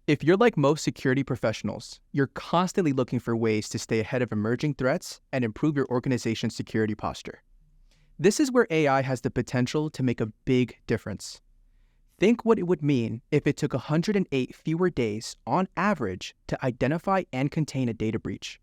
If you're like most security professionals, you're constantly looking for ways to stay ahead of emerging threats and improve your organization's security posture. This is where AI has the potential to make a big difference. Think what it would mean if it took 108 fewer days on average to identify and contain a data breach.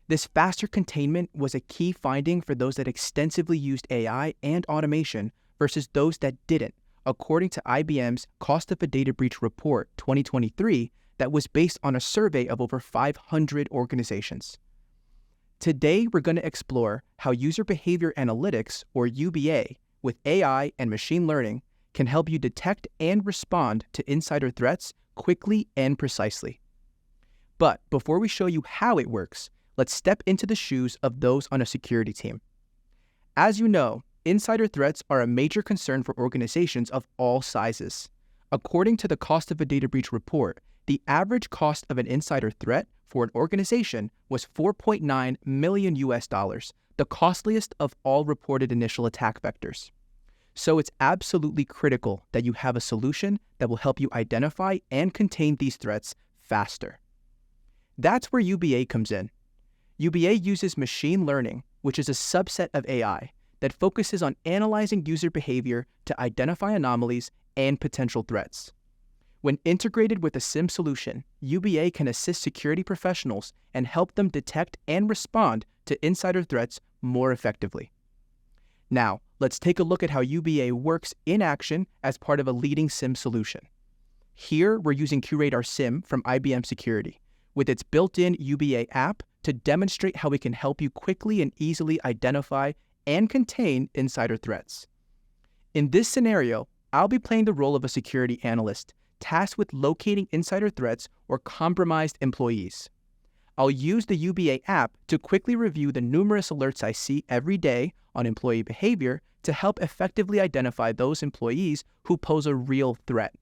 This faster containment was a key finding for those that extensively used AI and automation versus those that didn't, according to IBM's Cost of a Data Breach Report 2023 that was based on a survey of over 500 organizations. Today, we're going to explore how user behavior analytics, or UBA, with AI and machine learning can help you detect and respond to insider threats quickly and precisely. But before we show you how it works, let's step into the shoes of those on a security team. As you know, insider threats are a major concern for organizations of all sizes. According to the Cost of a Data Breach Report, the average cost of an insider threat for an organization was $4.9 million, the costliest of all reported initial attack vectors. So it's absolutely critical that you have a solution that will help you identify and contain these threats faster. That's where UBA comes in. UBA uses machine learning, which is a subset of AI, that focuses on analyzing user behavior to identify anomalies and potential threats. When integrated with a SIEM solution, UBA can assist security professionals and help them detect and respond to insider threats more effectively. Now, let's take a look at how UBA works in action as part of a leading SIEM solution. Here, we're using QRadar SIEM from IBM Security, with its built-in UBA app to demonstrate how we can help you quickly and easily identify and contain insider threats. In this scenario, I'll be playing the role of a security analyst tasked with locating insider threats or compromised employees. I'll use the UBA app to quickly review the numerous alerts I see every day on employee behavior to help effectively identify those employees who pose a real threat.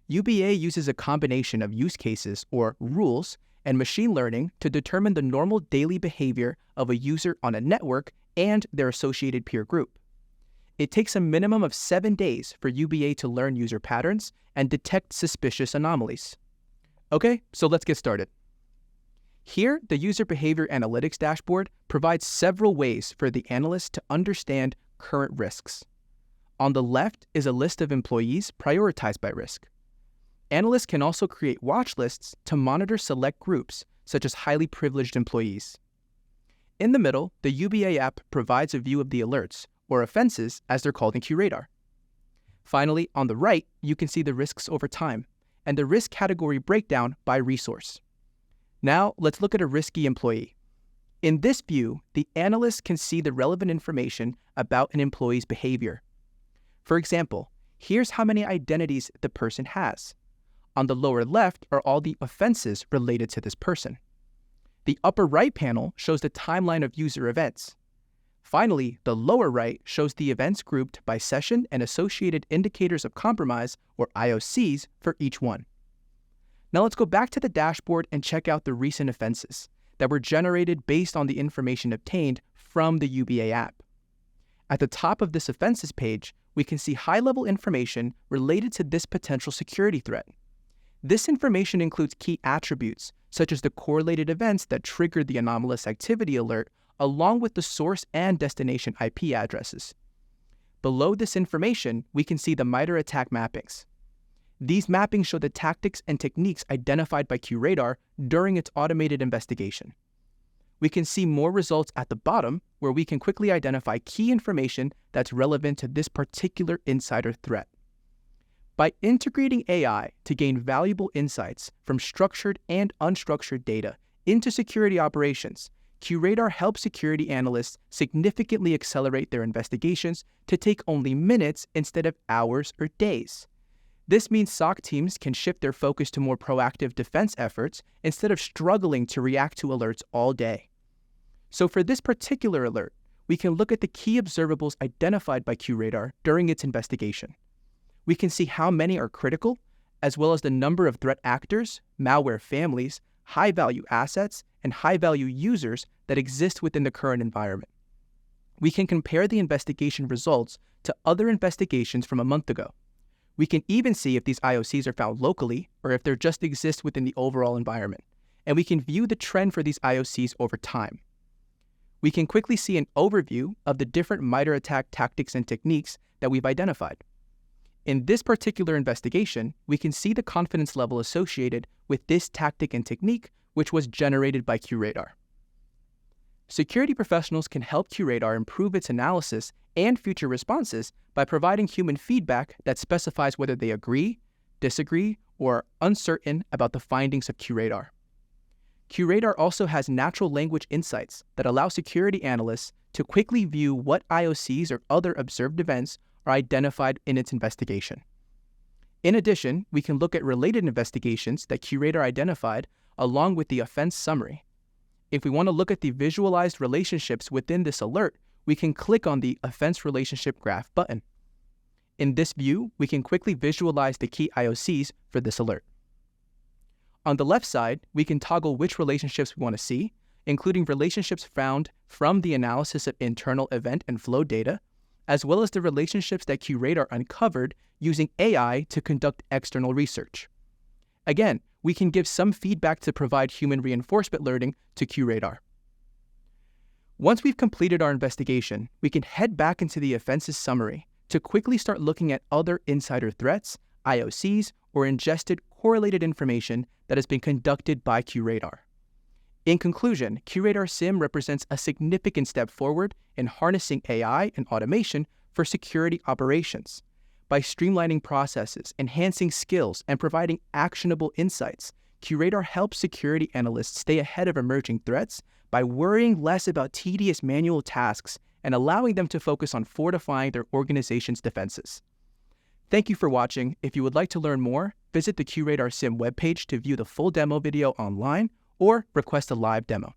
UBA uses a combination of use cases, or rules, and machine learning to determine the normal daily behavior of a user on a network and their associated peer group. It takes a minimum of 7 days for UBA to learn user patterns and detect suspicious anomalies. Okay, so let's get started. Here, the User Behavior Analytics dashboard provides several ways for the analyst to understand current risks. On the left is a list of employees prioritized by risk. Analysts can also create watch lists to monitor select groups, such as highly privileged employees. In the middle, the UBA app provides a view of the alerts, or offenses as they're called in QRadar. Finally, on the right, you can see the risks over time and the risk category breakdown by resource. Now, let's look at a risky employee. In this view, the analyst can see the relevant information about an employee's behavior. For example, here's how many identities the person has. On the lower left are all the offenses related to this person. The upper right panel shows the timeline of user events. Finally, the lower right shows the events grouped by session and associated indicators of compromise, or IOCs, for each one. Now let's go back to the dashboard and check out the recent offenses that were generated based on the information obtained from the UBA app. At the top of this offenses page, we can see high-level information related to this potential security threat. This information includes key attributes, such as the correlated events that triggered the anomalous activity alert, along with the source and destination IP addresses. Below this information, we can see the MITRE attack mappings. These mappings show the tactics and techniques identified by QRadar during its automated investigation. We can see more results at the bottom, where we can quickly identify key information that's relevant to this particular insider threat. By integrating AI to gain valuable insights from structured and unstructured data into security operations, QRadar helps security analysts significantly accelerate their investigations to take only minutes instead of hours or days. This means SOC teams can shift their focus to more proactive defense efforts instead of struggling to react to alerts all day. So for this particular alert, we can look at the key observables identified by QRadar during its investigation. We can see how many are critical, as well as the number of threat actors, malware families, high-value assets, and high-value users that exist within the current environment. We can compare the investigation results to other investigations from a month ago. We can even see if these IOCs are found locally or if they just exist within the overall environment. And we can view the trend for these IOCs over time. We can quickly see an overview of the different MITRE ATT&CK tactics and techniques that we've identified. In this particular investigation, we can see the confidence level associated with this tactic and technique, which was generated by QRadar. Security professionals can help QRadar improve its analysis and future responses by providing human feedback that specifies whether they agree, disagree, or are uncertain about the findings of QRadar. QRadar also has natural language insights that allow security analysts to quickly view what IOCs or other observed events are identified in its investigation. In addition, we can look at related investigations that QRadar identified along with the offense summary. If we want to look at the visualized relationships within this alert, we can click on the Offense Relationship Graph button. In this view, we can quickly visualize the key IOCs for this alert. On the left side, we can toggle which relationships we want to see, including relationships found from the analysis of internal event and flow data, as well as the relationships that QRadar uncovered using AI to conduct external research. Again, we can give some feedback to provide human reinforcement learning to QRadar. Once we've completed our investigation, we can head back into the offenses summary to quickly start looking at other insider threats, IOCs, or ingested correlated information that has been conducted by QRadar. In conclusion, QRadar SIEM represents a significant step forward in harnessing AI and automation for security operations. By streamlining processes, enhancing skills, and providing actionable insights, QRadar helps security analysts stay ahead of emerging threats by worrying less about tedious manual tasks and allowing them to focus on fortifying their organization's defenses. Thank you for watching. If you would like to learn more, visit the QRadar SIEM webpage to view the full demo video online or request a live demo.